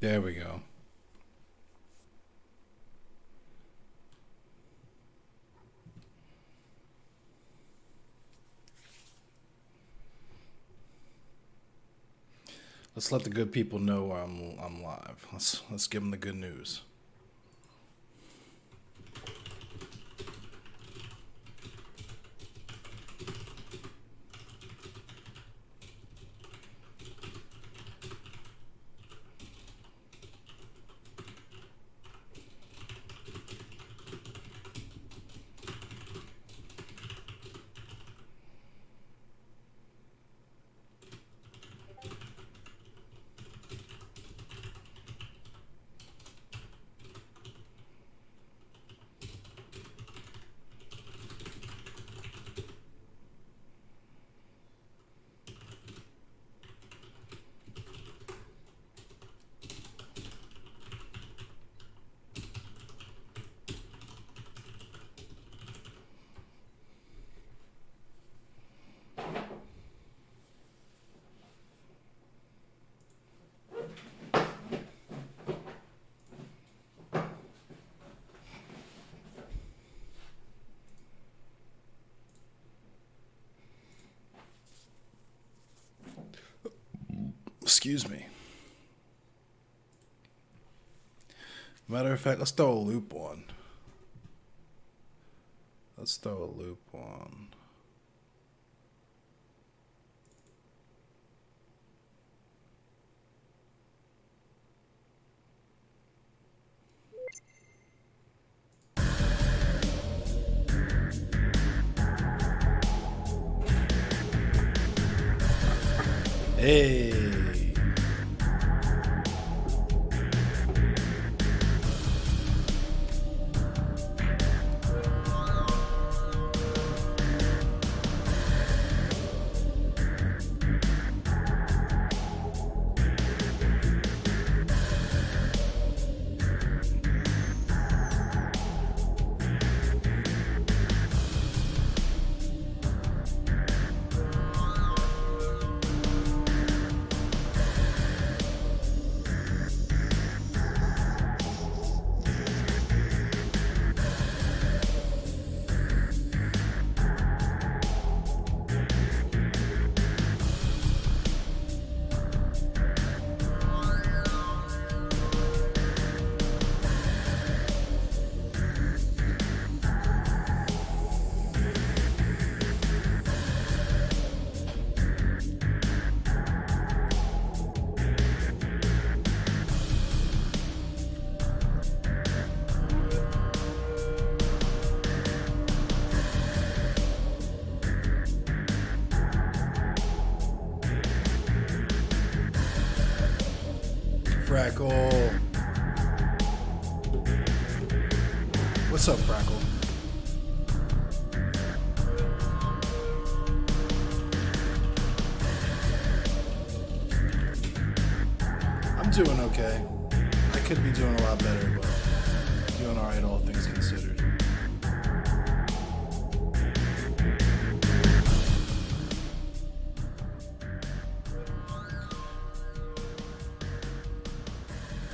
There we go. Let's let the good people know I'm live. Let's give them the good news. Excuse me. Matter of fact, let's throw a loop on. Let's throw a loop on. Hey. Freckle. What's up, Freckle? I'm doing okay. I could be doing a lot better, but doing alright, all things considered.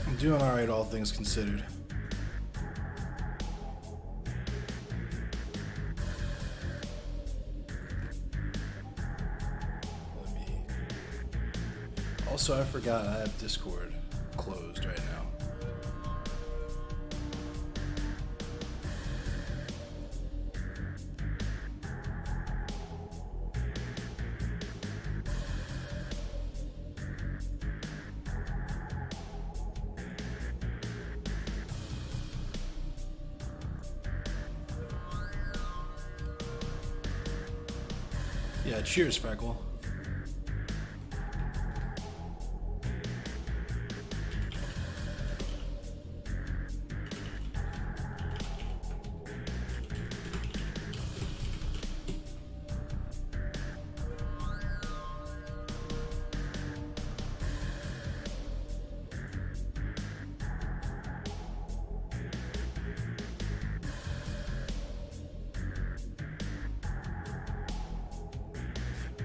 I'm doing alright, all things considered. Let me. Also, I forgot I have Discord closed right now. Yeah, cheers, Freckle.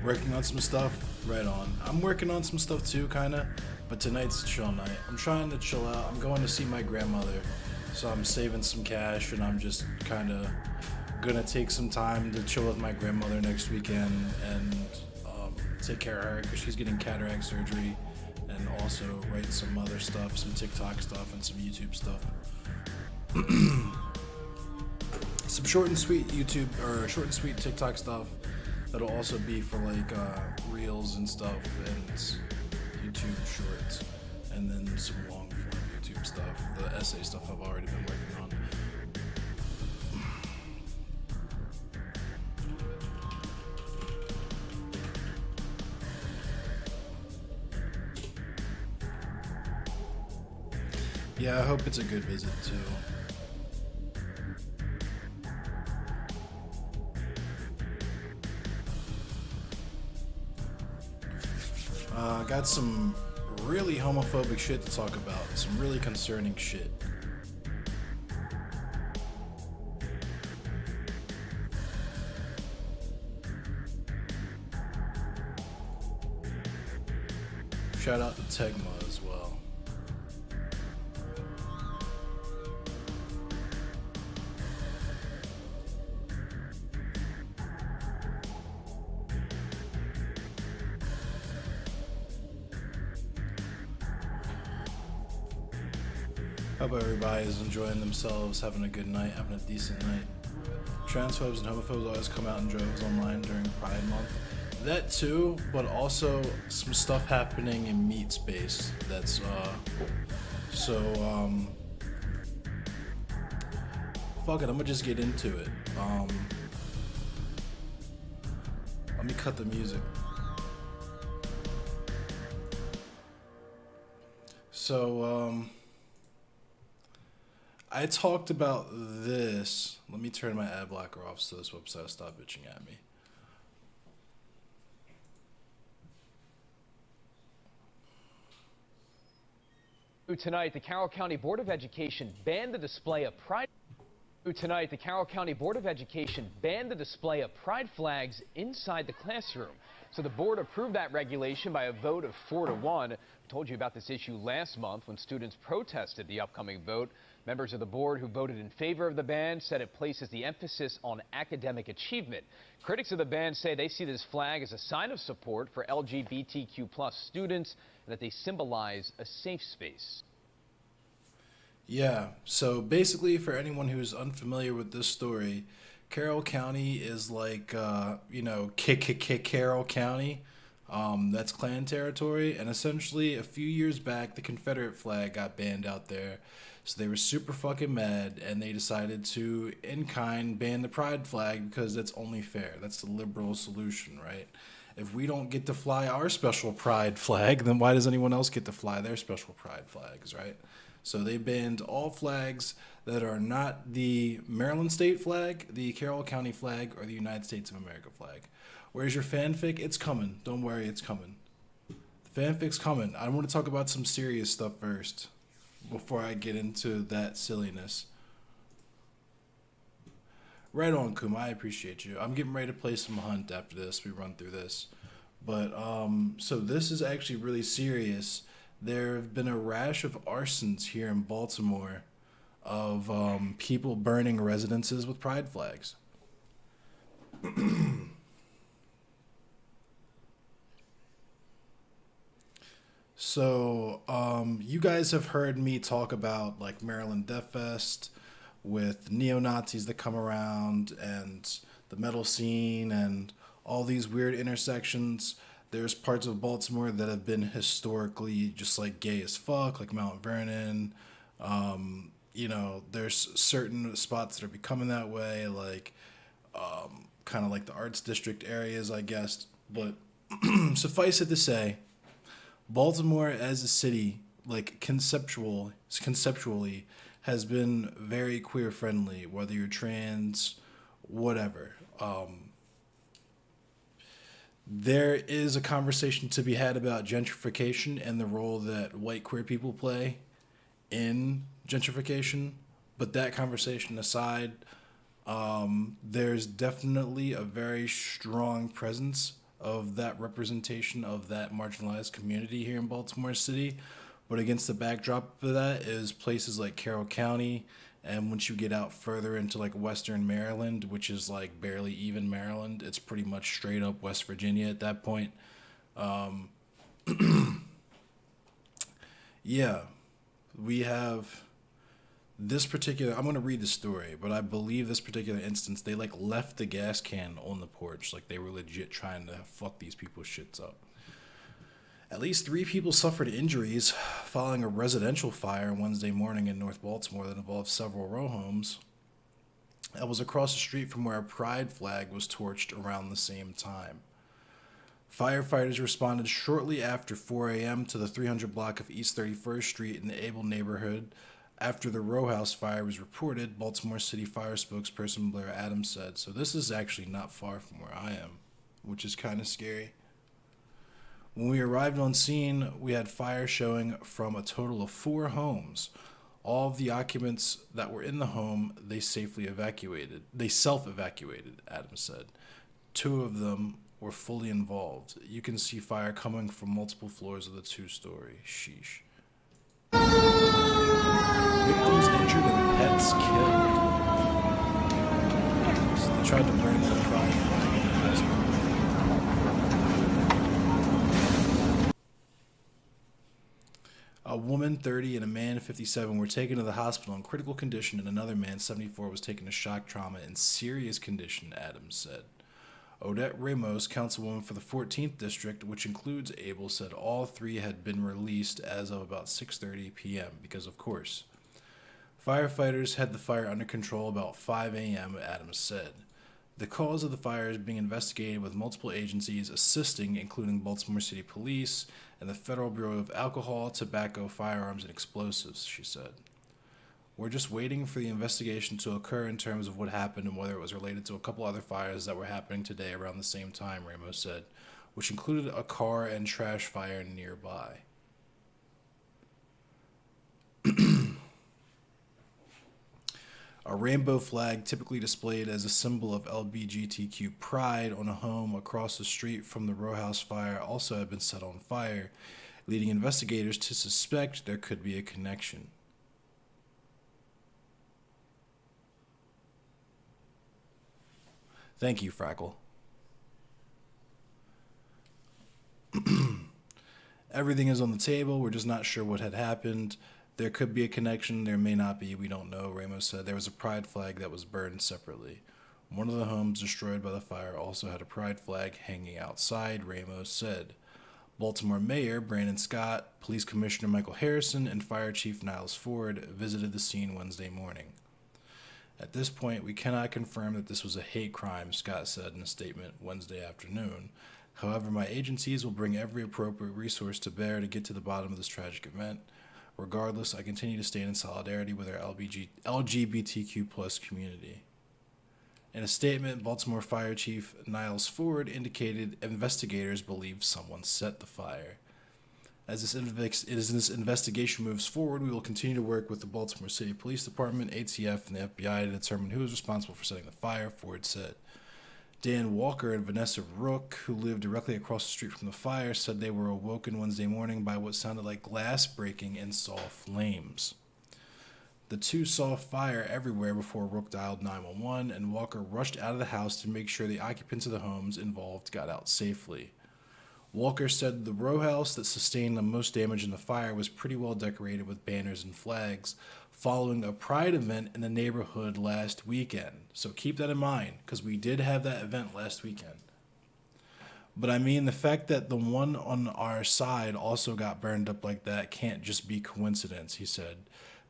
Working on some stuff? Right on. I'm working on some stuff too, kinda. But tonight's a chill night. I'm trying to chill out. I'm going to see my grandmother, so I'm saving some cash, and I'm just kind of gonna take some time to chill with my grandmother next weekend and take care of her because she's getting cataract surgery, and also write some other stuff, some TikTok stuff, and some YouTube stuff. Some short and sweet YouTube or short and sweet TikTok stuff that'll also be for like reels and stuff and YouTube shorts, and then some long form YouTube stuff. The essay stuff I've already been working on. Yeah, I hope it's a good visit too. Got some really homophobic shit to talk about. Some really concerning shit. Shout out to Tegma as well. Hope everybody is enjoying themselves, having a good night, having a decent night. Transphobes and homophobes always come out in droves online during Pride Month. That too, but also some stuff happening in meat space that's fuck it, I'm gonna just get into it. Let me cut the music. So I talked about this. Let me turn my ad blocker off so this website will stop bitching at me. Tonight, the Carroll County Board of Education banned the display of pride. Tonight, the Carroll County Board of Education banned the display of pride flags inside the classroom. So the board approved that regulation by a vote of 4-1. I told you about this issue last month when students protested the upcoming vote. Members of the board who voted in favor of the ban said it places the emphasis on academic achievement. Critics of the ban say they see this flag as a sign of support for LGBTQ+ students and that they symbolize a safe space. Yeah, so basically, for anyone who's unfamiliar with this story, Carroll County is like, Carroll County. That's Klan territory, and essentially a few years back, the Confederate flag got banned out there. So they were super fucking mad, and they decided to, in kind, ban the pride flag because that's only fair. That's the liberal solution, right? If we don't get to fly our special pride flag, then why does anyone else get to fly their special pride flags, right? So they banned all flags that are not the Maryland state flag, the Carroll County flag, or the United States of America flag. Where's your fanfic? It's coming. Don't worry, it's coming. The fanfic's coming. I want to talk about some serious stuff first before I get into that silliness. Right on, Kuma. I appreciate you. I'm getting ready to play some Hunt after this. We run through this. But, so this is actually really serious. There have been a rash of arsons here in Baltimore of people burning residences with pride flags. So, you guys have heard me talk about like Maryland Death Fest with neo-Nazis that come around and the metal scene and all these weird intersections. There's parts of Baltimore that have been historically just like gay as fuck, like Mount Vernon. There's certain spots that are becoming that way, like kind of like the Arts District areas, I guess. But suffice it to say, Baltimore as a city, like conceptually, has been very queer friendly, whether you're trans, whatever. There is a conversation to be had about gentrification and the role that white queer people play in gentrification. But that conversation aside, there's definitely a very strong presence of that representation of that marginalized community here in Baltimore City. But against the backdrop of that is places like Carroll County, and once you get out further into like Western Maryland, which is like barely even Maryland, it's pretty much straight up West Virginia at that point. Yeah, we have this particular. I'm gonna read the story, but I believe this particular instance, they like left the gas can on the porch, like they were legit trying to fuck these people's shits up. At least 3 people suffered injuries following a residential fire Wednesday morning in North Baltimore that involved several row homes. That was across the street from where a pride flag was torched around the same time. Firefighters responded shortly after 4 a.m. to the 300 block of East 31st Street in the Able neighborhood. After the row house fire was reported, Baltimore City Fire spokesperson Blair Adams said. So this is actually not far from where I am, which is kind of scary. When we arrived on scene, we had fire showing from a total of 4 homes. All of the occupants that were in the home, they safely evacuated. They self-evacuated, Adams said. 2 of them were fully involved. You can see fire coming from multiple floors of the 2-story. Sheesh. Victims injured and pets killed. So they tried to burn the pride flag in the hospital. A woman, 30, and a man, 57, were taken to the hospital in critical condition, and another man, 74, was taken to shock trauma in serious condition, Adams said. Odette Ramos, councilwoman for the 14th District, which includes Able, said all 3 had been released as of about 6:30 p.m. because, of course. Firefighters had the fire under control about 5 a.m., Adams said. The cause of the fire is being investigated with multiple agencies assisting, including Baltimore City Police and the Federal Bureau of Alcohol, Tobacco, Firearms, and Explosives, she said. We're just waiting for the investigation to occur in terms of what happened and whether it was related to a couple other fires that were happening today around the same time, Ramos said, which included a car and trash fire nearby. A rainbow flag, typically displayed as a symbol of LGBTQ pride on a home across the street from the row house fire, also had been set on fire, leading investigators to suspect there could be a connection. Thank you, Frackle. Everything is on the table. We're just not sure what had happened. There could be a connection. There may not be. We don't know, Ramos said. There was a pride flag that was burned separately. One of the homes destroyed by the fire also had a pride flag hanging outside, Ramos said. Baltimore Mayor Brandon Scott, Police Commissioner Michael Harrison, and Fire Chief Niles Ford visited the scene Wednesday morning. At this point, we cannot confirm that this was a hate crime, Scott said in a statement Wednesday afternoon. However, my agencies will bring every appropriate resource to bear to get to the bottom of this tragic event. Regardless, I continue to stand in solidarity with our LGBTQ+ community. In a statement, Baltimore Fire Chief Niles Ford indicated investigators believe someone set the fire. As this investigation moves forward, we will continue to work with the Baltimore City Police Department, ATF, and the FBI to determine who is responsible for setting the fire, Ford said. Dan Walker and Vanessa Rook, who lived directly across the street from the fire, said they were awoken Wednesday morning by what sounded like glass breaking and saw flames. The 2 saw fire everywhere before Rook dialed 911, and Walker rushed out of the house to make sure the occupants of the homes involved got out safely. Walker said the row house that sustained the most damage in the fire was pretty well decorated with banners and flags, following a pride event in the neighborhood last weekend. So keep that in mind, because we did have that event last weekend. But I mean, the fact that the one on our side also got burned up like that can't just be coincidence, he said.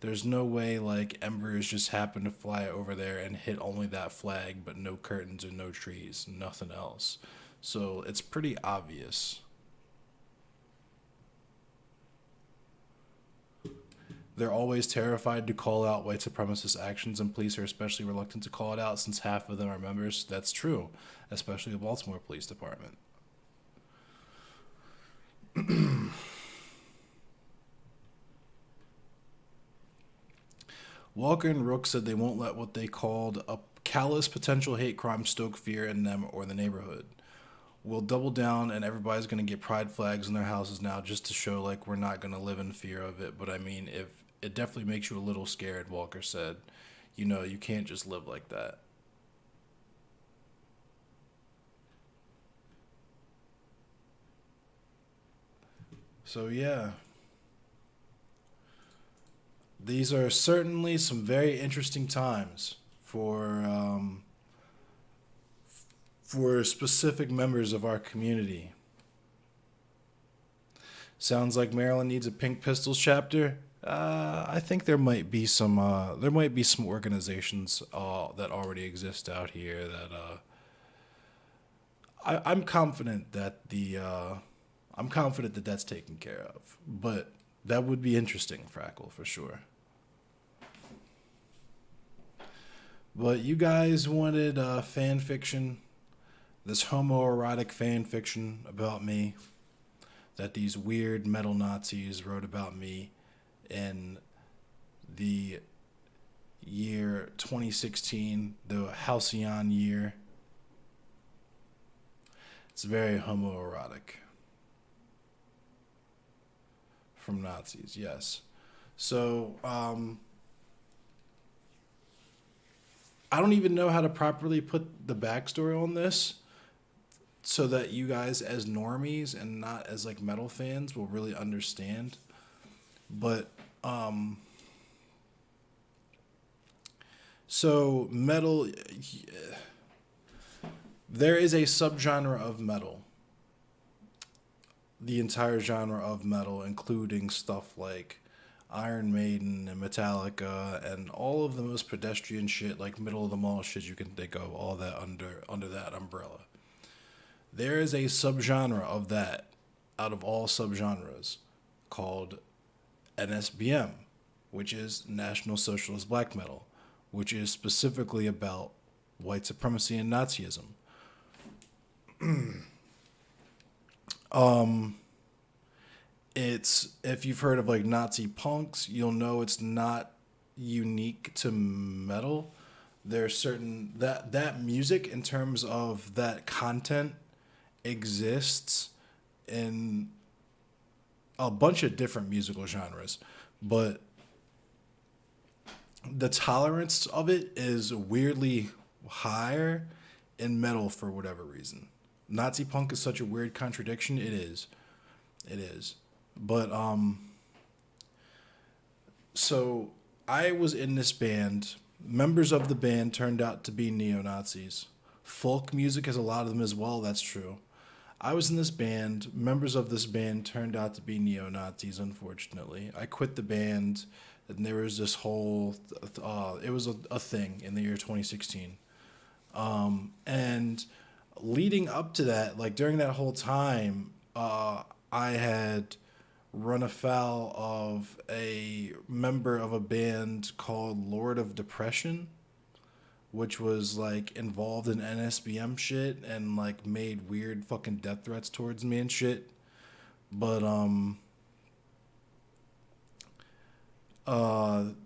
There's no way like embers just happen to fly over there and hit only that flag, but no curtains or no trees, nothing else. So it's pretty obvious. They're always terrified to call out white supremacist actions, and police are especially reluctant to call it out since half of them are members. That's true, especially the Baltimore Police Department. Walker and Rook said they won't let what they called a callous potential hate crime stoke fear in them or the neighborhood. we'll double down and everybody's gonna get pride flags in their houses now just to show like we're not gonna live in fear of it. But I mean, if it definitely makes you a little scared, Walker said, you know, you can't just live like that. So yeah, these are certainly some very interesting times for specific members of our community. Sounds like Maryland needs a Pink Pistols chapter. I think there might be some organizations that already exist out here that I'm confident that I'm confident that that's taken care of. But that would be interesting, Frackle, for sure. But you guys wanted fan fiction, this homoerotic fan fiction about me that these weird metal Nazis wrote about me in the year 2016, the halcyon year. It's very homoerotic from Nazis, yes. So, I don't even know how to properly put the backstory on this so that you guys as normies and not as like metal fans will really understand. But so metal, there is a subgenre of metal. The entire genre of metal, including stuff like Iron Maiden and Metallica and all of the most pedestrian shit, like middle of the mall shit you can think of, all that under that umbrella. There is a subgenre of that out of all subgenres called NSBM, which is National Socialist Black Metal, which is specifically about white supremacy and Nazism. It's, if you've heard of like Nazi punks, you'll know it's not unique to metal. There's certain that music in terms of that content exists in a bunch of different musical genres, but the tolerance of it is weirdly higher in metal for whatever reason. Nazi punk is such a weird contradiction. It is. It is. But so I was in this band. Members of the band turned out to be neo-Nazis. Folk music has a lot of them as well, that's true. I was in this band. Members of this band turned out to be neo-Nazis, unfortunately. I quit the band, and there was this whole, it was a thing in the year 2016. And leading up to that, like during that whole time, I had run afoul of a member of a band called Lord of Depression, which was like involved in NSBM shit and like made weird fucking death threats towards me and shit. But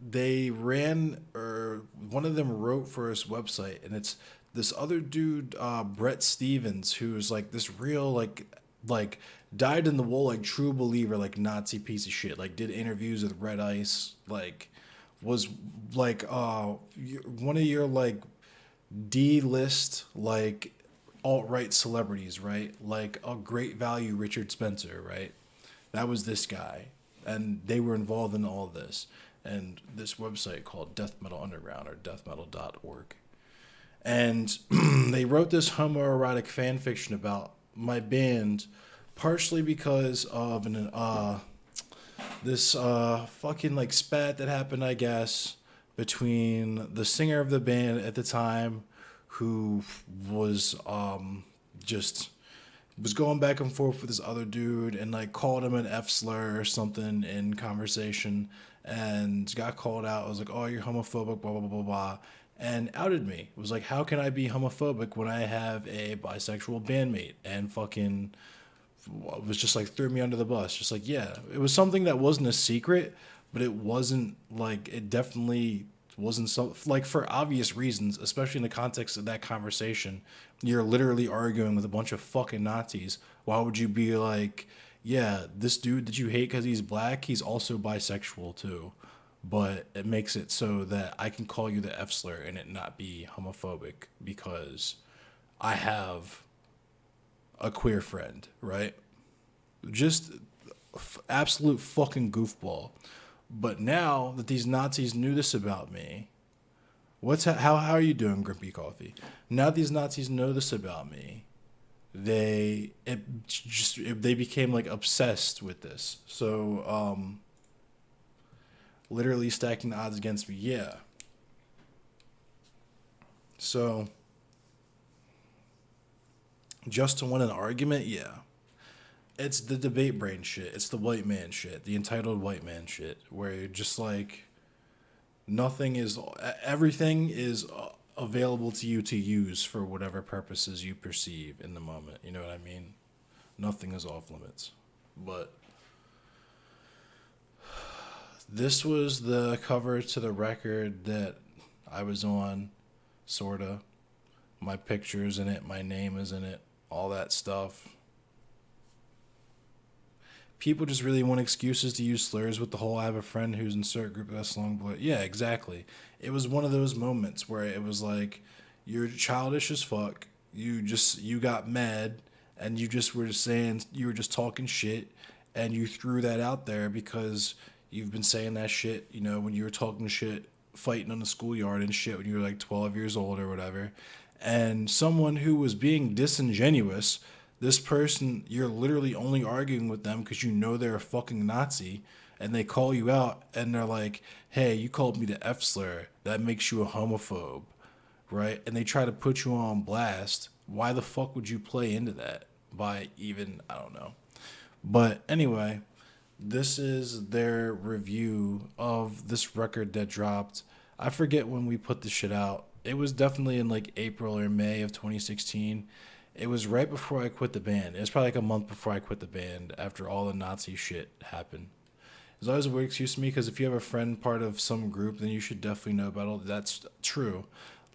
they ran, or one of them wrote for his website, and it's this other dude, Brett Stevens, who's like this real like dyed in the wool, like true believer, like Nazi piece of shit, like did interviews with Red Ice, like was like one of your like D-list like alt-right celebrities, right? Like a Great Value Richard Spencer, right? That was this guy, and they were involved in all this, and this website called Death Metal Underground, or deathmetal.org. And they wrote this homoerotic fan fiction about my band, partially because of this fucking like spat that happened, I guess, between the singer of the band at the time, who was just was going back and forth with this other dude and like called him an F slur or something in conversation, and got called out. I was like, oh, you're homophobic, blah blah blah blah blah. And outed me. It was like, how can I be homophobic when I have a bisexual bandmate? And fucking was just like, threw me under the bus. Just like, yeah, it was something that wasn't a secret, but it wasn't like, it definitely wasn't so like for obvious reasons, especially in the context of that conversation. You're literally arguing with a bunch of fucking Nazis. Why would you be like, yeah, this dude that you hate because he's black, he's also bisexual too, but it makes it so that I can call you the F slur and it not be homophobic because I have a queer friend, right? Just absolute fucking goofball. But now that these Nazis knew this about me, how are you doing, Grimpy Coffee? Now that these Nazis know this about me, they became like obsessed with this. So literally stacking the odds against me. Yeah. So just to win an argument, yeah. It's the debate brain shit. It's the white man shit. The entitled white man shit. Where you're just like, everything is available to you to use for whatever purposes you perceive in the moment. You know what I mean? Nothing is off limits. But this was the cover to the record that I was on, sorta. My picture's in it, my name is in it, all that stuff. People just really want excuses to use slurs with the whole I have a friend who's in certain group that's long boy. Yeah, exactly. It was one of those moments where it was like, you're childish as fuck. You got mad and you just were just saying, you were just talking shit and you threw that out there because you've been saying that shit, you know, when you were talking shit, fighting on the schoolyard and shit when you were like 12 years old or whatever. And someone who was being disingenuous, this person, you're literally only arguing with them because you know they're a fucking Nazi, and they call you out and they're like, hey, you called me the F slur. That makes you a homophobe, right? And they try to put you on blast. Why the fuck would you play into that? By even, I don't know. But anyway, this is their review of this record that dropped. I forget when we put this shit out. It was definitely in like April or May of 2016. It was right before I quit the band. It was probably like a month before I quit the band after all the Nazi shit happened. There's always a weird excuse to me because if you have a friend part of some group, then you should definitely know about all that's true.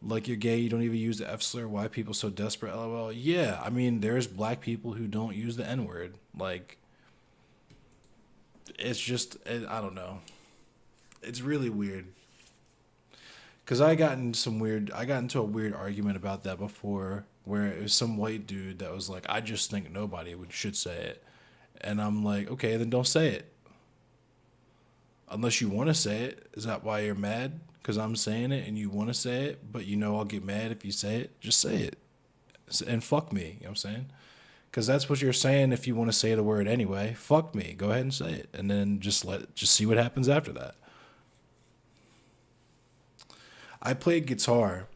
Like you're gay, you don't even use the F slur. Why are people so desperate? LOL. Yeah, I mean, there's black people who don't use the N word. Like, it's just, I don't know. It's really weird. Cause I got into a weird argument about that before, where it was some white dude that was like, "I just think nobody should say it," and I'm like, "Okay, then don't say it. Unless you want to say it. Is that why you're mad? Cause I'm saying it and you want to say it, but you know I'll get mad if you say it. Just say it, and fuck me. You know what I'm saying? Cause that's what you're saying if you want to say the word anyway. Fuck me. Go ahead and say it, and then just see what happens after that." I played guitar.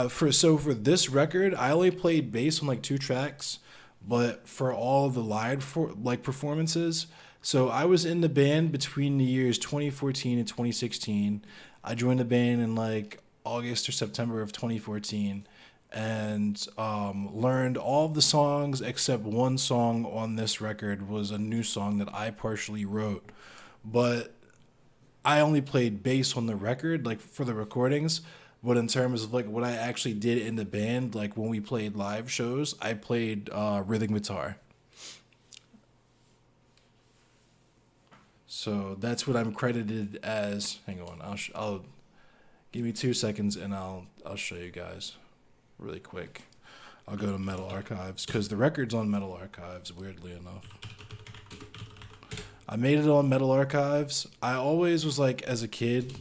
For this record, I only played bass on like 2 tracks, but for all the performances, so I was in the band between the years 2014 and 2016. I joined the band in like August or September of 2014, and learned all of the songs except one song on this record was a new song that I partially wrote, but I only played bass on the record, like for the recordings. But in terms of like what I actually did in the band, like when we played live shows, I played rhythm guitar. So that's what I'm credited as. Hang on, I'll give me 2 seconds and I'll show you guys really quick. I'll go to Metal Archives because the record's on Metal Archives. Weirdly enough, I made it on Metal Archives. I always was like, as a kid,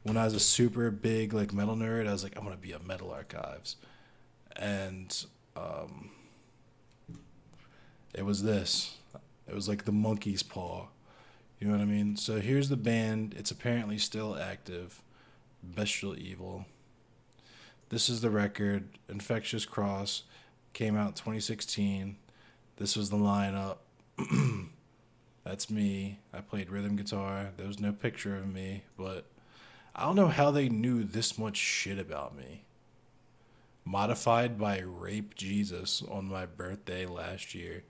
when I was a super big like metal nerd, I was like, I want to be a Metal Archives, and it was this. It was like the monkey's paw. You know what I mean? So here's the band. It's apparently still active. Bestial Evil. This is the record. Infectious Cross came out 2016. This was the lineup. That's me. I played rhythm guitar. There was no picture of me, but I don't know how they knew this much shit about me. Modified by Rape Jesus on my birthday last year.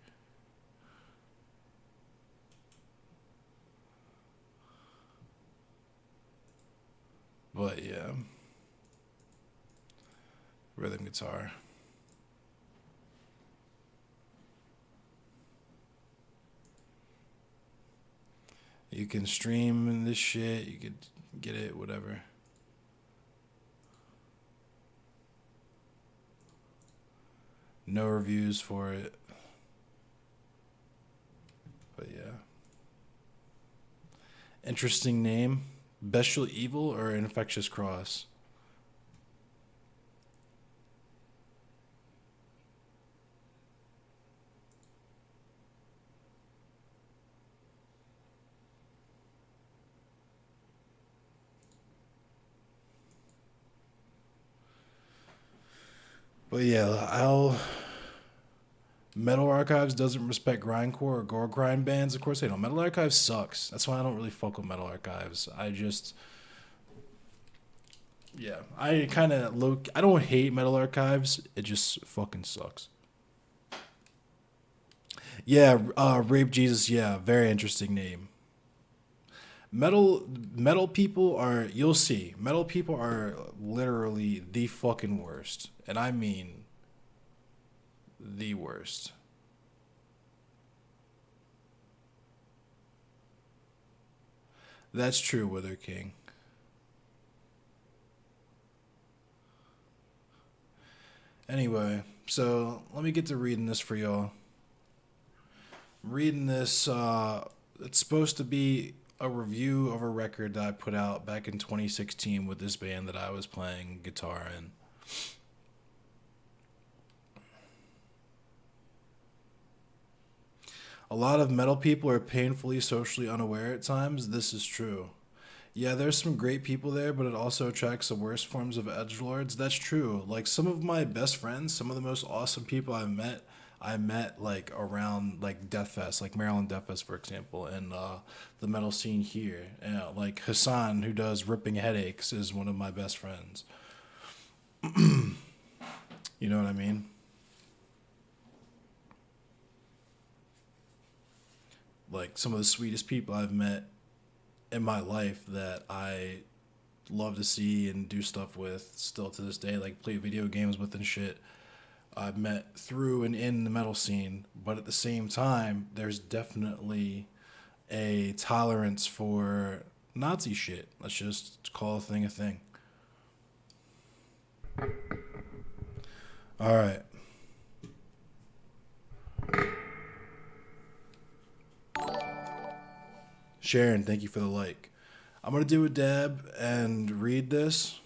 But yeah, rhythm guitar. You can stream this shit. You could get it, whatever. No reviews for it. But yeah. Interesting name. Bestial Evil or Infectious Cross? But yeah, I'll Metal Archives doesn't respect grindcore or gore grind bands. Of course they don't. Metal Archives sucks. That's why I don't really fuck with Metal Archives. Yeah, I kind of look. I don't hate Metal Archives. It just fucking sucks. Yeah, Rape Jesus. Yeah, very interesting name. Metal people are. You'll see. Metal people are literally the fucking worst, and I mean the worst. That's true, Wither King. Anyway, so let me get to reading this for y'all. I'm reading this. It's supposed to be a review of a record that I put out back in 2016 with this band that I was playing guitar in. A lot of metal people are painfully socially unaware at times. This is true. Yeah, there's some great people there, but it also attracts the worst forms of edgelords. That's true. Like some of my best friends, some of the most awesome people I met like around like Death Fest, like Maryland Death Fest, for example, and the metal scene here. Like Hassan, who does Ripping Headaches, is one of my best friends. You know what I mean? Like some of the sweetest people I've met in my life that I love to see and do stuff with still to this day, like play video games with and shit. I've met through and in the metal scene, but at the same time, there's definitely a tolerance for Nazi shit. Let's just call a thing a thing. All right. Sharon, thank you for the like. I'm going to do a dab and read this.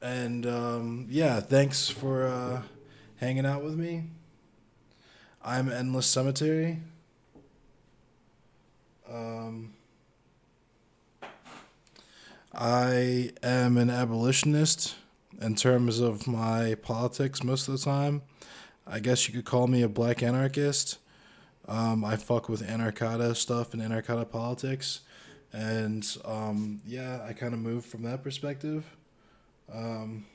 And yeah, thanks for hanging out with me. I'm Endless Cemetery. I am an abolitionist in terms of my politics most of the time. I guess you could call me a black anarchist. I fuck with anarchata stuff and anarchata politics. And yeah, I kind of moved from that perspective. Um,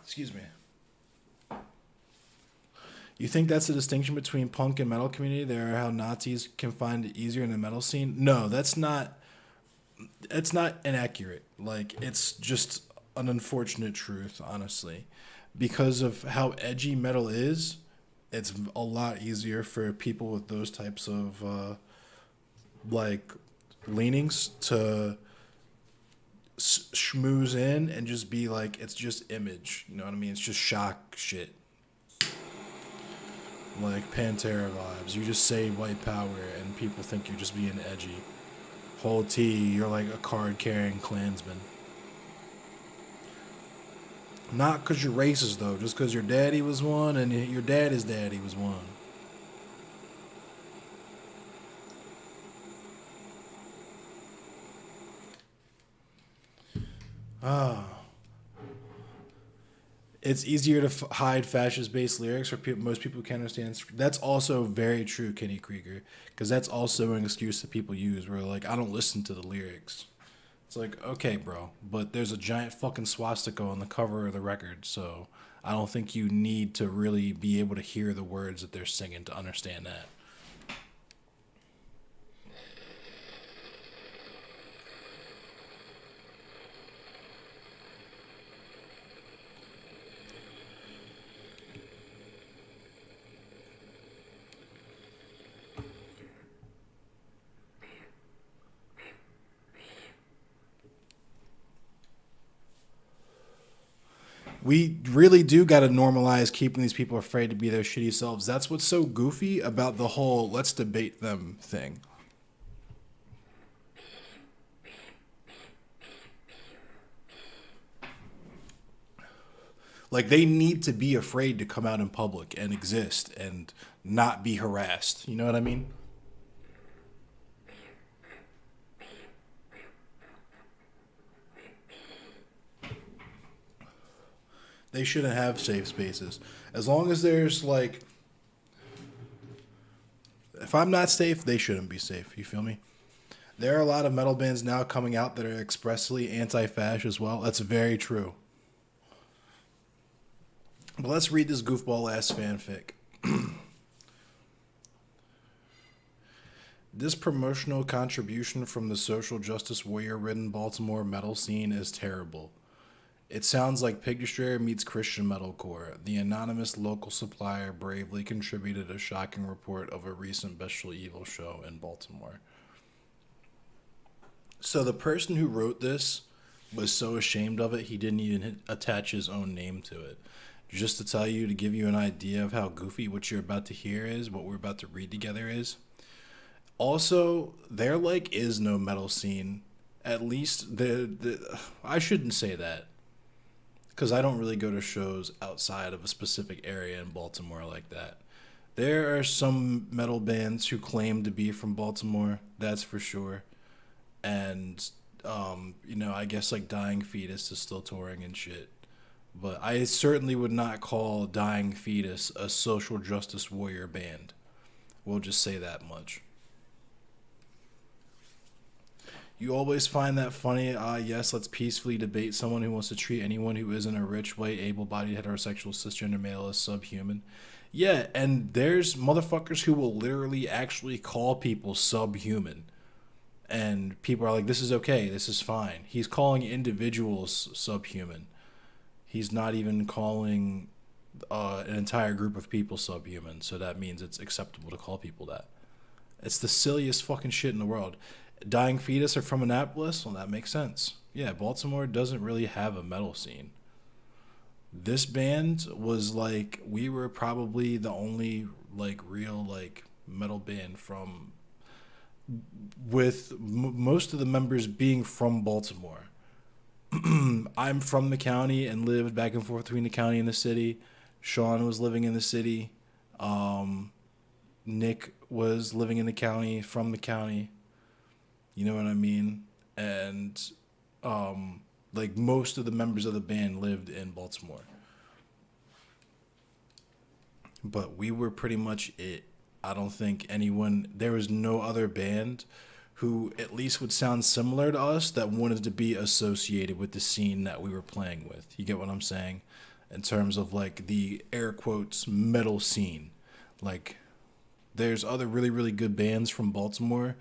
excuse me. You think that's the distinction between punk and metal community? There are how Nazis can find it easier in the metal scene. No, that's not. It's not inaccurate. Like it's just an unfortunate truth, honestly, because of how edgy metal is. It's a lot easier for people with those types of like leanings to schmooze in and just be like it's just image. You know what I mean? It's just shock shit. Like Pantera vibes. You just say white power and people think you're just being edgy. Whole T, you're like a card carrying Klansman. Not because you're racist though, just because your daddy was one and your daddy's daddy was one. Ah. It's easier to hide fascist-based lyrics for most people can't understand. That's also very true, Kenny Krieger, because that's also an excuse that people use where like I don't listen to the lyrics. It's like, okay, bro, but there's a giant fucking swastika on the cover of the record, so I don't think you need to really be able to hear the words that they're singing to understand that. We really do got to normalize keeping these people afraid to be their shitty selves. That's what's so goofy about the whole let's debate them thing. Like, they need to be afraid to come out in public and exist and not be harassed. You know what I mean? They shouldn't have safe spaces. As long as there's like, if I'm not safe, they shouldn't be safe. You feel me? There are a lot of metal bands now coming out that are expressly anti-fash as well. That's very true. But let's read this goofball ass fanfic. This promotional contribution from the social justice warrior-ridden Baltimore metal scene is terrible. It sounds like Pig Destroyer meets Christian metalcore. The anonymous local supplier bravely contributed a shocking report of a recent Bestial Evil show in Baltimore. So the person who wrote this was so ashamed of it, he didn't even attach his own name to it. Just to tell you, to give you an idea of how goofy what you're about to hear is, what we're about to read together is. Also, there like is no metal scene. At least I shouldn't say that, because I don't really go to shows outside of a specific area in Baltimore like that. There are some metal bands who claim to be from Baltimore, that's for sure. And, I guess like Dying Fetus is still touring and shit. But I certainly would not call Dying Fetus a social justice warrior band. We'll just say that much. You always find that funny. Yes, let's peacefully debate someone who wants to treat anyone who isn't a rich, white, able-bodied, heterosexual, cisgender male as subhuman. Yeah, and there's motherfuckers who will literally actually call people subhuman. And people are like, this is okay, this is fine. He's calling individuals subhuman. He's not even calling an entire group of people subhuman, so that means it's acceptable to call people that. It's the silliest fucking shit in the world. Dying Fetus are from Annapolis? Well, that makes sense. Yeah, Baltimore doesn't really have a metal scene. This band was like, we were probably the only like real like metal band from, with most of the members being from Baltimore. I'm from the county and lived back and forth between the county and the city. Sean was living in the city. Nick was living in the county, from the county. You know what I mean? And like most of the members of the band lived in Baltimore. But we were pretty much it. I don't think there was no other band who at least would sound similar to us that wanted to be associated with the scene that we were playing with. You get what I'm saying? In terms of like the air quotes metal scene. Like, there's other really, really good bands from Baltimore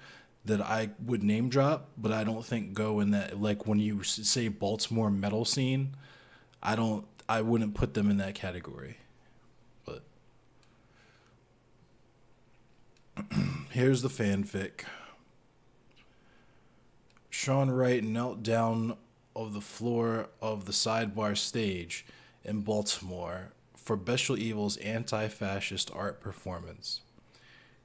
that I would name drop, but I don't think go in that, like when you say Baltimore metal scene, I wouldn't put them in that category. But here's the fanfic. Sean Wright knelt down of the floor of the sidebar stage in Baltimore for Bestial Evil's anti-fascist art performance.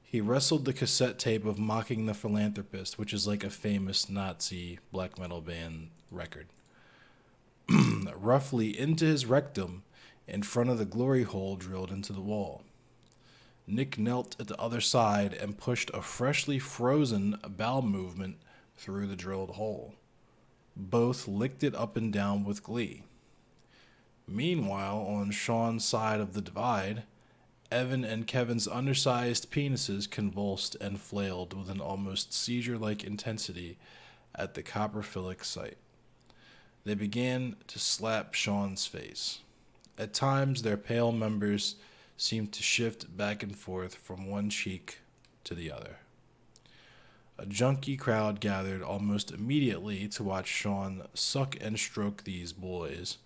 He wrestled the cassette tape of Mocking the Philanthropist, which is like a famous Nazi black metal band record, roughly into his rectum in front of the glory hole drilled into the wall. Nick knelt at the other side and pushed a freshly frozen bowel movement through the drilled hole. Both licked it up and down with glee. Meanwhile, on Sean's side of the divide, Evan and Kevin's undersized penises convulsed and flailed with an almost seizure-like intensity at the coprophilic site. They began to slap Sean's face. At times, their pale members seemed to shift back and forth from one cheek to the other. A junkie crowd gathered almost immediately to watch Sean suck and stroke these boys,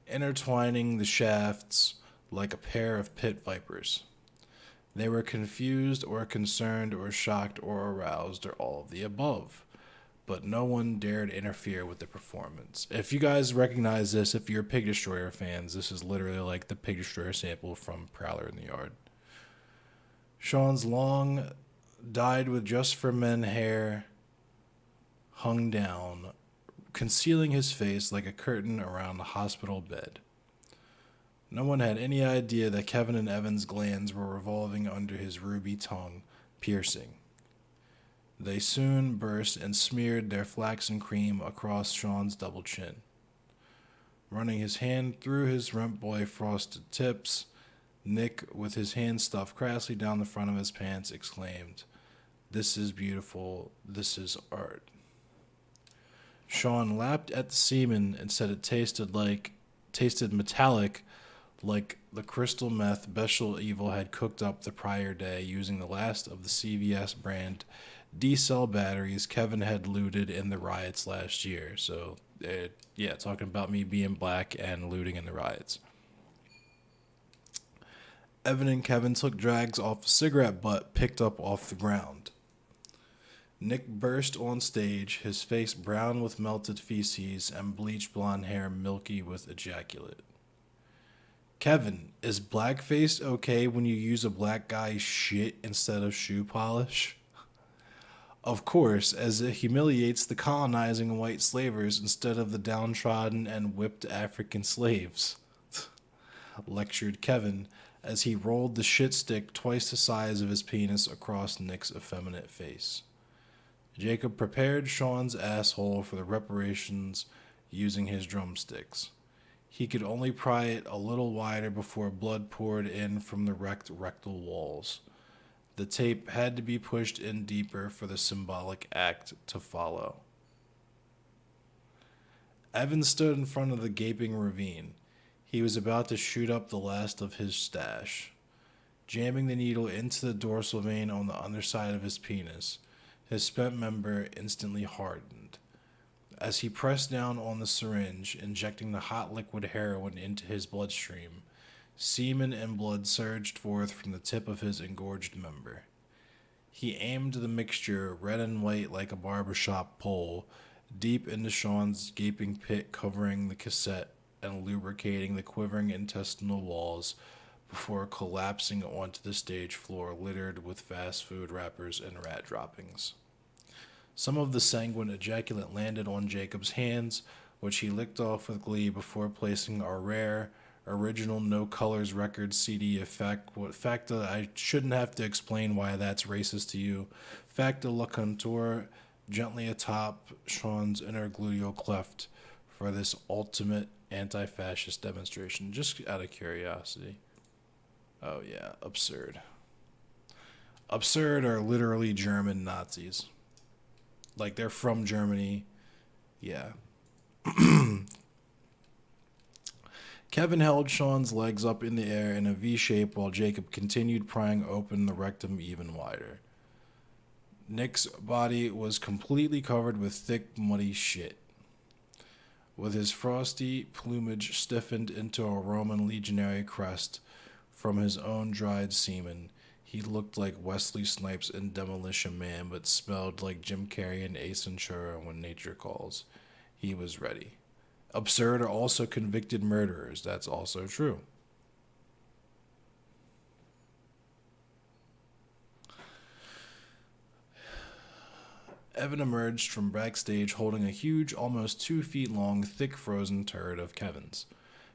intertwining the shafts like a pair of pit vipers. They were confused or concerned or shocked or aroused or all of the above, but no one dared interfere with the performance. If you guys recognize this, if you're Pig Destroyer fans, this is literally like the Pig Destroyer sample from Prowler in the Yard. Sean's long, dyed with just for men hair hung down, concealing his face like a curtain around a hospital bed. No one had any idea that Kevin and Evan's glands were revolving under his ruby tongue, piercing. They soon burst and smeared their flaxen cream across Sean's double chin. Running his hand through his rent boy frosted tips, Nick, with his hand stuffed crassly down the front of his pants, exclaimed, "This is beautiful. This is art." Sean lapped at the semen and said it tasted metallic, like the crystal meth Bestial Evil had cooked up the prior day using the last of the CVS brand D-cell batteries Kevin had looted in the riots last year. So, talking about me being black and looting in the riots. Evan and Kevin took drags off a cigarette butt picked up off the ground. Nick burst on stage, his face brown with melted feces and bleached blonde hair milky with ejaculate. "Kevin, is blackface okay when you use a black guy's shit instead of shoe polish?" "Of course, as it humiliates the colonizing white slavers instead of the downtrodden and whipped African slaves," lectured Kevin as he rolled the shit stick twice the size of his penis across Nick's effeminate face. Jacob prepared Sean's asshole for the reparations using his drumsticks. He could only pry it a little wider before blood poured in from the wrecked rectal walls. The tape had to be pushed in deeper for the symbolic act to follow. Evan stood in front of the gaping ravine. He was about to shoot up the last of his stash. Jamming the needle into the dorsal vein on the underside of his penis, his spent member instantly hardened. As he pressed down on the syringe, injecting the hot liquid heroin into his bloodstream, semen and blood surged forth from the tip of his engorged member. He aimed the mixture, red and white like a barbershop pole, deep into Sean's gaping pit covering the cassette and lubricating the quivering intestinal walls before collapsing onto the stage floor littered with fast food wrappers and rat droppings. Some of the sanguine ejaculate landed on Jacob's hands, which he licked off with glee before placing our rare, original No Colors record CD Facta. I shouldn't have to explain why that's racist to you. Facta La Contour gently atop Sean's intergluteal cleft for this ultimate anti-fascist demonstration, just out of curiosity. Oh yeah, absurd. Absurd are literally German Nazis. Like, they're from Germany. Yeah. Kevin held Sean's legs up in the air in a V shape while Jacob continued prying open the rectum even wider. Nick's body was completely covered with thick, muddy shit. With his frosty plumage stiffened into a Roman legionary crest from his own dried semen, he looked like Wesley Snipes in Demolition Man, but smelled like Jim Carrey and Ace Ventura when nature calls. He was ready. Absurd are also convicted murderers. That's also true. Evan emerged from backstage holding a huge, almost 2 feet long, thick frozen turd of Kevin's.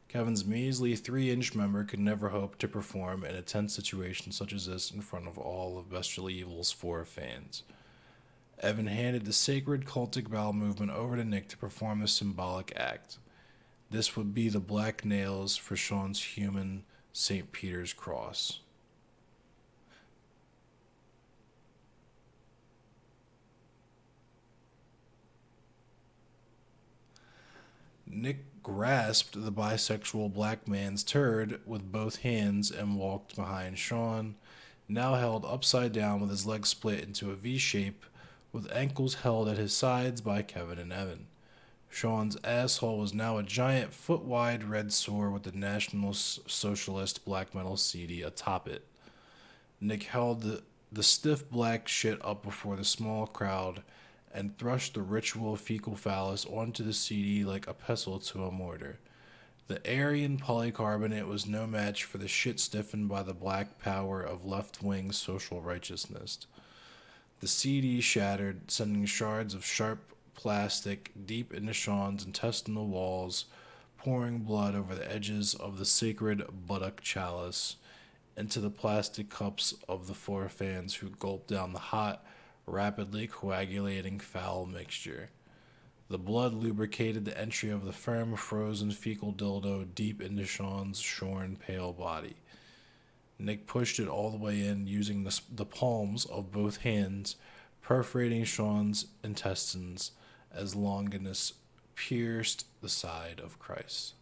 Kevin's measly 3-inch member could never hope to perform in a tense situation such as this in front of all of Bestial Evil's 4 fans. Evan handed the sacred cultic bowel movement over to Nick to perform the symbolic act. This would be the black nails for Sean's human St. Peter's cross. Nick grasped the bisexual black man's turd with both hands and walked behind Sean, now held upside down with his legs split into a V shape, with ankles held at his sides by Kevin and Evan. Sean's asshole was now a giant foot-wide red sore with the National Socialist black metal CD atop it. Nick held the stiff black shit up before the small crowd and thrust the ritual fecal phallus onto the CD like a pestle to a mortar. The Aryan polycarbonate was no match for the shit stiffened by the black power of left-wing social righteousness. The CD shattered, sending shards of sharp plastic deep into Sean's intestinal walls, pouring blood over the edges of the sacred buttock chalice into the plastic cups of the four fans who gulped down the hot, rapidly coagulating foul mixture. The blood lubricated the entry of the firm, frozen fecal dildo deep into Sean's shorn, pale body. Nick pushed it all the way in, using the palms of both hands, perforating Sean's intestines as Longinus pierced the side of Christ.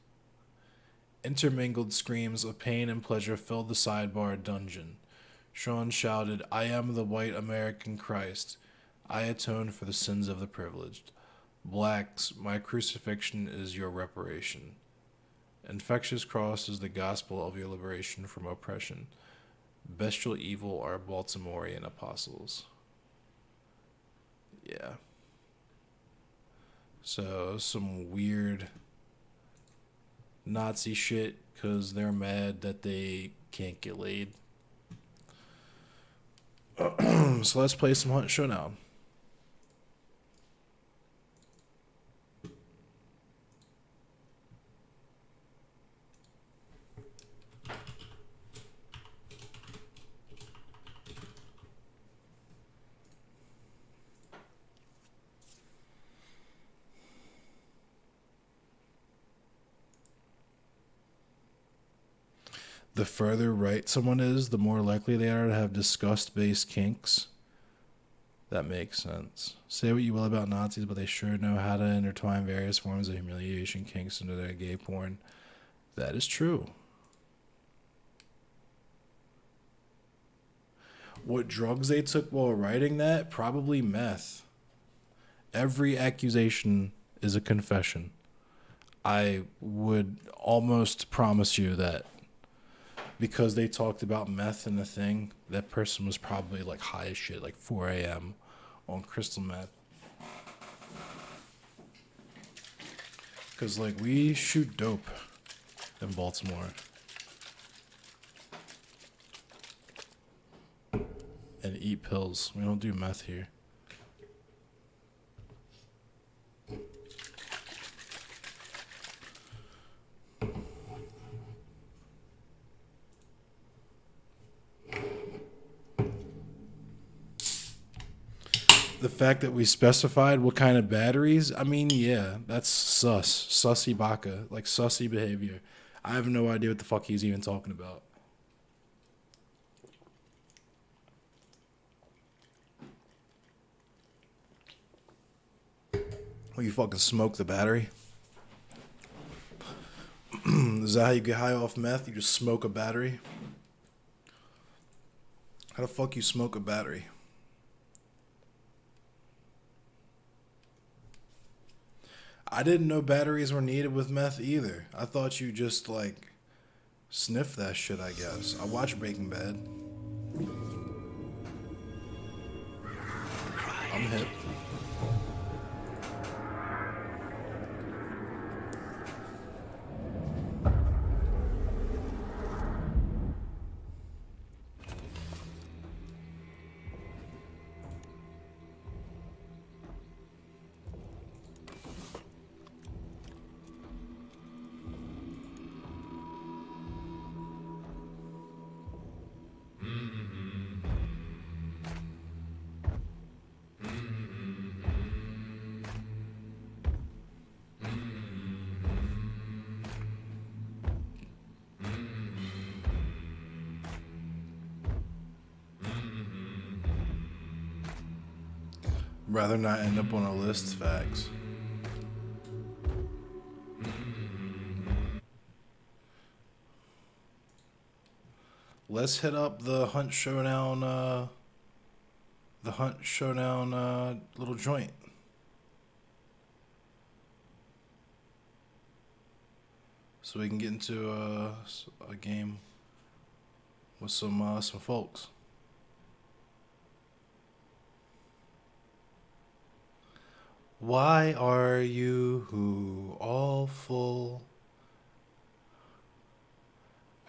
Intermingled screams of pain and pleasure filled the sidebar dungeon. Sean shouted, "I am the white American Christ. I atone for the sins of the privileged. Blacks, my crucifixion is your reparation. Infectious cross is the gospel of your liberation from oppression. Bestial evil are Baltimorean apostles." Yeah. So, some weird Nazi shit because they're mad that they can't get laid. So let's play some Hunt Showdown. The further right someone is, the more likely they are to have disgust-based kinks. That makes sense. Say what you will about Nazis, but they sure know how to intertwine various forms of humiliation kinks into their gay porn. That is true. What drugs they took while writing that? Probably meth. Every accusation is a confession. I would almost promise you that because they talked about meth in the thing, that person was probably like high as shit, like 4 a.m. on crystal meth. Because, like, we shoot dope in Baltimore. And eat pills. We don't do meth here. The fact that we specified what kind of batteries, I mean, yeah, that's sus. Sussy baka. Like, sussy behavior. I have no idea what the fuck he's even talking about. Well, you fucking smoke the battery? Is that how you get high off meth? You just smoke a battery? How the fuck you smoke a battery? I didn't know batteries were needed with meth either. I thought you just, like, sniff that shit, I guess. I watch Breaking Bad. I'm hip. Rather not end up on a list, facts. let's hit up the Hunt Showdown. Little joint. So we can get into a game with some folks. Why are you all full?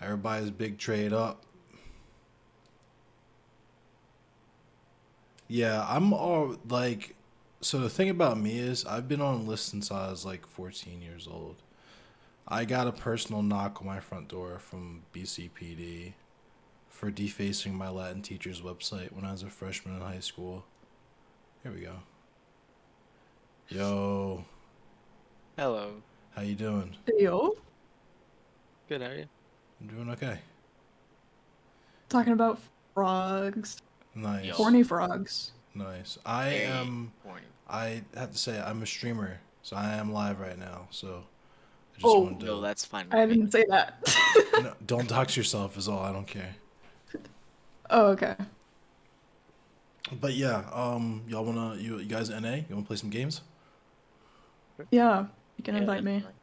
Everybody's big trade up. Yeah, I'm all like. So the thing about me is, I've been on lists since I was like 14 years old. I got a personal knock on my front door from BCPD for defacing my Latin teacher's website when I was a freshman in high school. Here we go. Yo, Hello. how you doing? Yo, Good, how are you? I'm doing okay. talking about frogs, Nice. Yo. horny frogs. Nice. Very horny. I have to say, I'm a streamer, so I am live right now. So I just Oh. wanted to. No, that's fine. I didn't say that. No, don't dox yourself, is all. I don't care. Oh, okay. But yeah, y'all wanna you guys NA? You wanna play some games? Yeah, you can Yeah, invite me. definitely.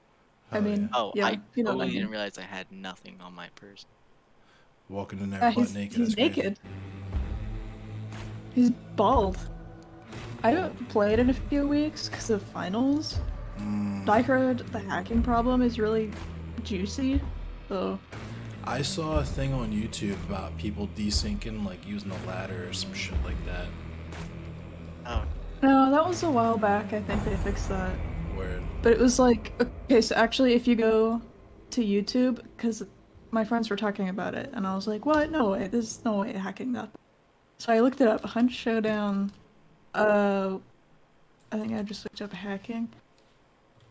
I Hell mean, yeah. Oh, yeah, I you know what I totally mean. didn't realize I had nothing on my person. Walking in there Yeah, butt he's naked. he's that's crazy. naked. He's bald. I haven't played in a few weeks because of finals. Mm, But I heard the hacking problem is really juicy, so I saw a thing on YouTube about people desyncing, like using a ladder or some shit like that. Oh, no, that was a while back. I think they fixed that. Where But it was like, okay, so actually, if you go to YouTube, because my friends were talking about it, and I was like, what? No way, there's no way hacking that. So I looked it up, Hunt Showdown, I think I just looked up hacking.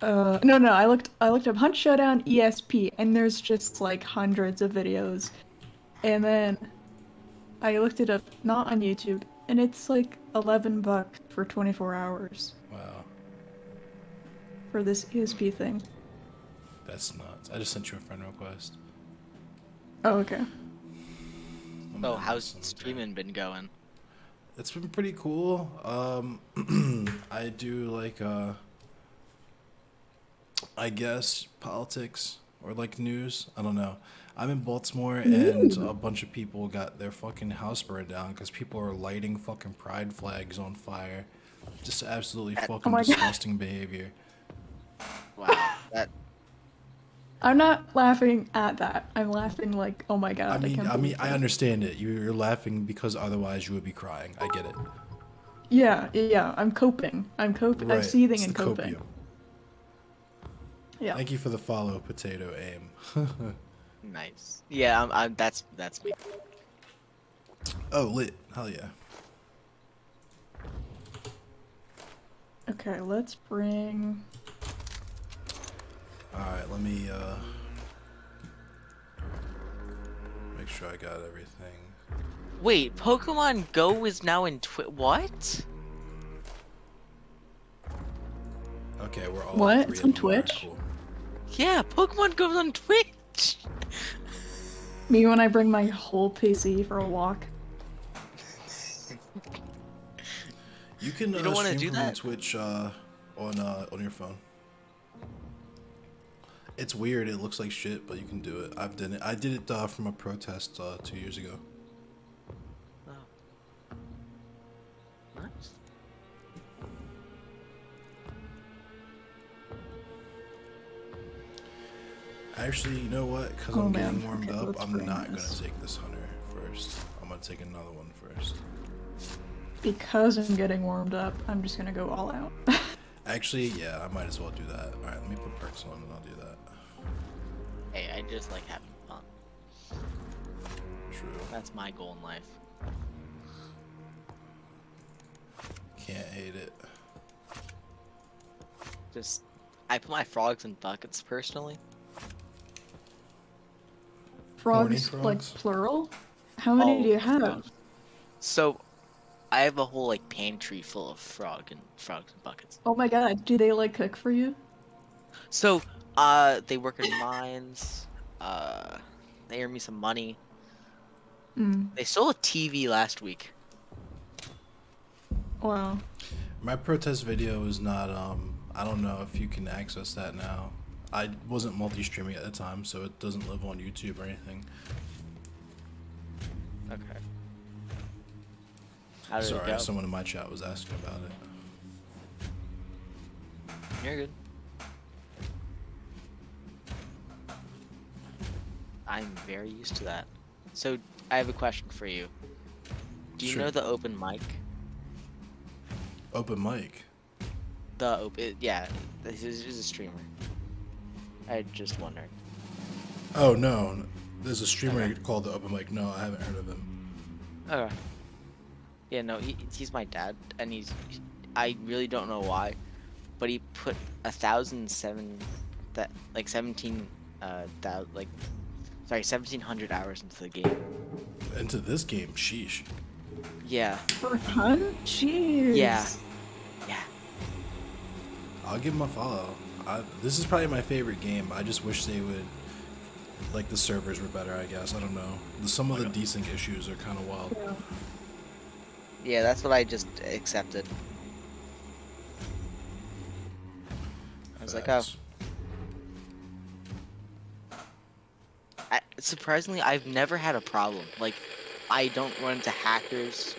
No, I looked up Hunt Showdown ESP, and there's just like hundreds of videos. And then I looked it up, not on YouTube, and it's like $11 for 24 hours wow, for this ESP thing. that's nuts. I just sent you a friend request. Oh, okay. I'm oh, gonna how's send it. streaming been going? It's been pretty cool. I do like I guess politics or like news. I don't know. I'm in Baltimore and a bunch of people got their fucking house burned down because people are lighting fucking pride flags on fire. Just absolutely fucking my God. disgusting behavior. Wow, that I'm not laughing at that. I'm laughing like, oh my god. can't believe I that. understand it. You're laughing because otherwise you would be crying. I get it. Yeah. I'm coping. I'm Right. seething It's and the coping. copium. Yeah. Thank you for the follow, Potato Aim. nice. Yeah, that's me. Oh, lit. Hell yeah. Okay, let's bring. Alright, let me make sure I got everything. Wait, Pokemon Go is now in what? Okay, we're all What? three It's of on them. Alright, Twitch? cool. Yeah, Pokemon Go's on Twitch. Me when I bring my whole PC for a walk. You can You don't wanna stream do from that? Twitch on your phone. It's weird. It looks like shit, but you can do it. I've done it. I did it from a protest 2 years ago. Oh. Nice. Actually, you know what? Because Oh, I'm man. getting warmed Okay, up, let's I'm bring not this. gonna take this hunter first. I'm gonna take another one first. Because I'm getting warmed up, I'm just gonna go all out. Actually, yeah, I might as well do that. All right, let me put perks on and I'll do that. Hey, I just like having fun. True. That's my goal in life. Can't hate it. Just, I put my frogs in buckets personally. Frogs, like frogs? plural? How many Oh, do you have? So, I have a whole like pantry full of frogs and buckets. Oh my god, do they like cook for you? So, they work in mines. They earn me some money. They stole a TV last week. Wow. My protest video is not, I don't know if you can access that now. I wasn't multi-streaming at the time, so it doesn't live on YouTube or anything. Okay. How did it Sorry, go? someone in my chat was asking about it. You're good. I'm very used to that. So, I have a question for you. Do you Sure. know the open mic? Open mic. Yeah, this is a streamer. I just wondered. Oh no, there's a streamer Okay. called the Open Mic. No, I haven't heard of him. Okay. Yeah, no, he's my dad, and I really don't know why, but he put 1,700 hours into the game. Into this game, sheesh. Yeah. For fun? Jeez. Yeah. Yeah. I'll give him a follow. This is probably my favorite game. I just wish they would, like, the servers were better, I guess. I don't know. Some of the desync issues are kind of wild. Yeah. Yeah, that's what I just accepted. I was like, oh. Facts. Surprisingly, I've never had a problem. Like, I don't run into hackers.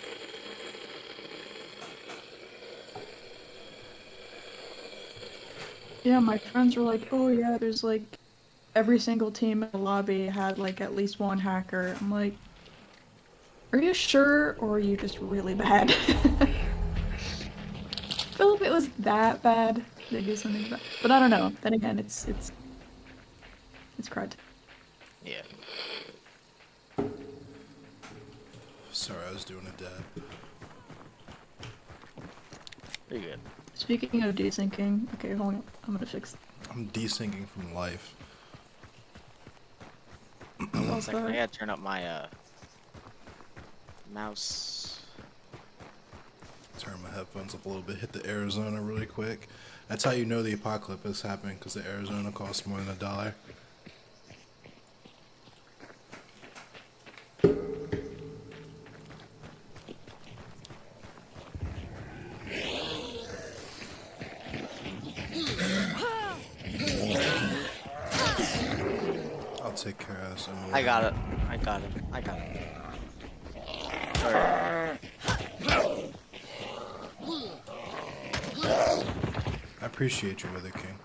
Yeah, my friends were like, oh yeah, there's like every single team in the lobby had like at least one hacker. I'm like, are you sure or are you just really bad? Philip, it was that bad. They do something bad. But I don't know. Then again, it's crud. Yeah. Sorry, I was doing a dab. Pretty good. Speaking of desyncing, okay, hold on. I'm gonna fix it. I'm desyncing from life. One second, I gotta turn up my mouse. Turn my headphones up a little bit. Hit the Arizona really quick. That's how you know the apocalypse is happening, because the Arizona costs more than $1. I'll take care of this. I got it. I got it. I got it. Alright. I appreciate you, Wither King.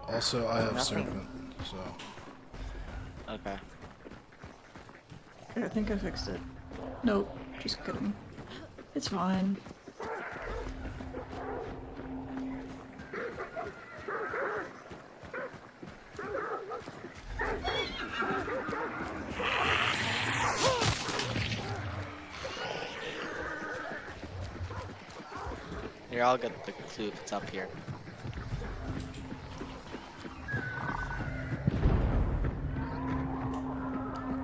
Also, I have Nothing. Serpent, so... Okay. I think I fixed it. Nope, just kidding. It's fine. Here, I'll get the clue if it's up here.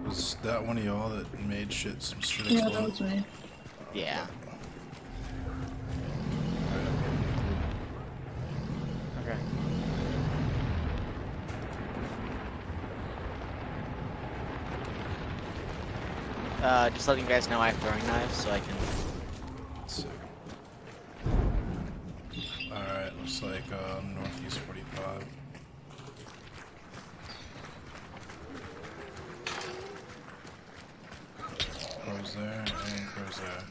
Was that one of y'all that made some shit Yeah, explode? that was me. Yeah. Okay. Just letting you guys know I have throwing knives, so I can. Sick. Alright, looks like northeast 45. Crow's there, and Crow's there.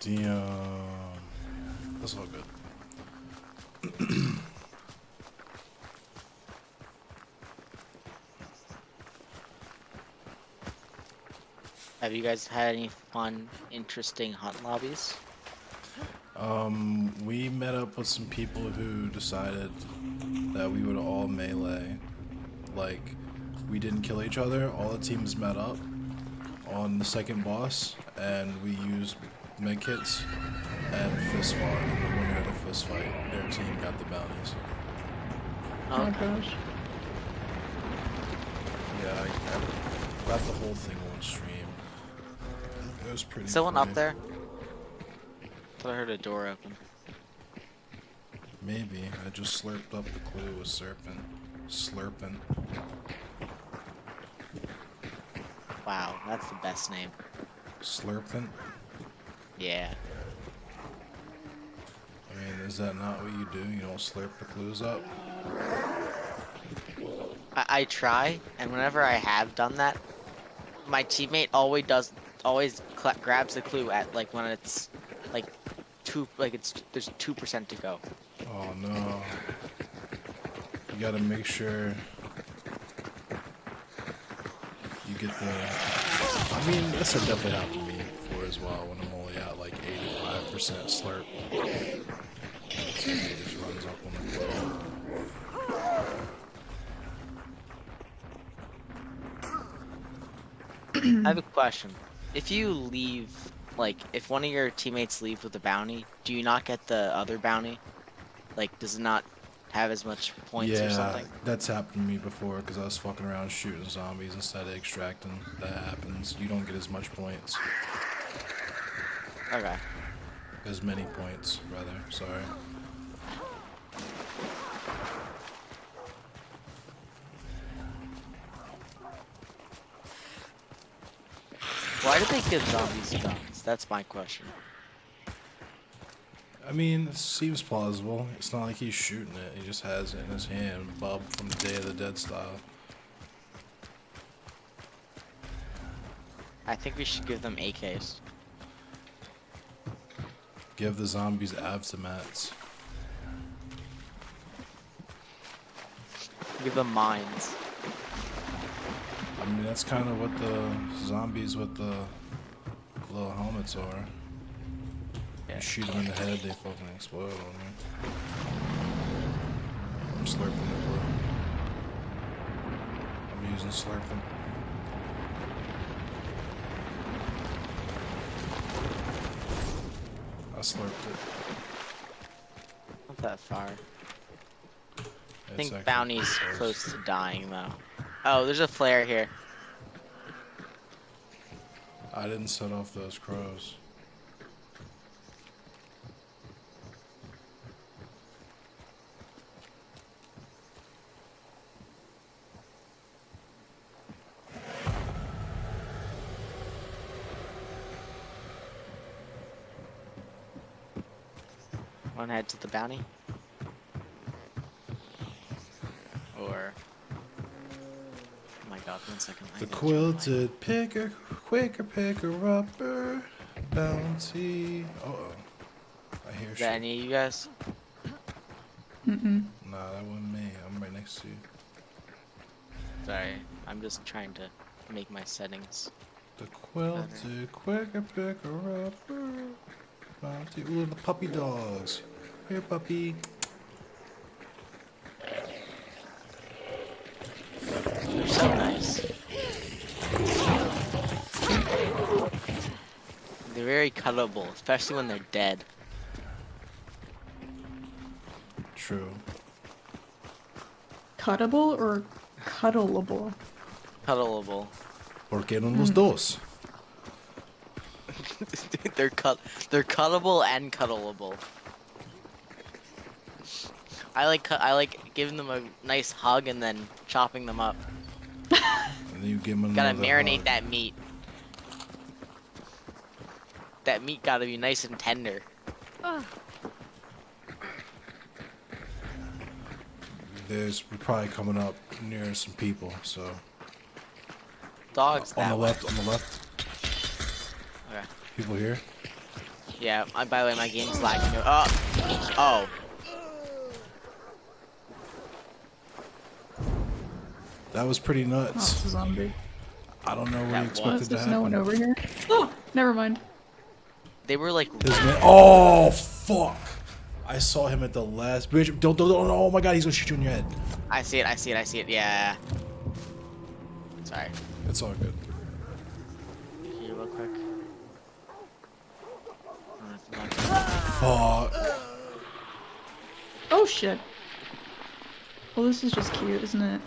Damn. That's all good. Have you guys had any fun, interesting hunt lobbies? We met up with some people who decided that we would all melee. Like, we didn't kill each other. All the teams met up on the second boss, and we used med kits at fist fight, and the winner of the fist fight, their team got the bounties. Oh my gosh. Yeah, I got the whole thing on stream. It was pretty. Someone funny. up there? Thought I heard a door open. Maybe. I just slurped up the clue with serpent. Slurping. Wow, that's the best name. Slurping? Yeah. I mean, is that not what you do? You don't slurp the clues up? I try, and whenever I have done that, my teammate always grabs the clue at like when it's like there's 2% to go. Oh no. You gotta make sure you get the... I mean, this has definitely happened to me before as well, when I'm only at like 85% slurp. So it just runs up on the clue. I have a question. If you leave, like, if one of your teammates leave with a bounty, do you not get the other bounty? Like, does it not have as much points or something? That's happened to me before because I was fucking around shooting zombies instead of extracting. That happens. You don't get as much points. Okay. As many points, rather. Sorry. Why do they give zombies guns? That's my question. I mean, it seems plausible. It's not like he's shooting it. He just has it in his hand. Bob from the Day of the Dead style. I think we should give them AKs. Give the zombies avtomats. Give them mines. I mean, that's kind of what the zombies with the little helmets are. You shoot them in the head, they fucking explode on you. I'm slurping the clue. I'm using slurping. I slurped it. Not that far. I It's think actually Bounty's pretty close to dying though. Oh, there's a flare here. I didn't set off those crows. Wanna head to the bounty? Or... Oh my god, 1 second. I The gotta check my- quilted picker, quicker picker upper, bounty. Uh-oh. I hear Is that shit. any of you guys? Mm-mm. Nah, that wasn't me. I'm right next to you. Sorry, I'm just trying to make my settings. The quilted quicker picker upper, bounty. Ooh, the puppy dogs. Here, puppy. They're so nice. They're very cuttable, especially when they're dead. True. Cuttable or cuddleable? Cuddleable. ¿Por qué no los dos? They're cuttable and cuddleable. I like giving them a nice hug and then chopping them up. And then you give them Gotta another marinate hug. that meat. That meat gotta be nice and tender. We're probably coming up near some people, so. Dogs On that the way. left, on the left. Okay. People here. Yeah, by the way, my game's lagging. Oh. That was pretty Oh, nuts. it's a zombie. I don't know what That you was- expected to There's no one happen. over here. Oh, never mind. They were like, Oh, fuck. I saw him at the last bridge. Don't, oh my god, he's gonna shoot you in your head. I see it, yeah. Sorry. It's all good. Here real quick. Fuck. Oh shit. Well, this is just cute, isn't it?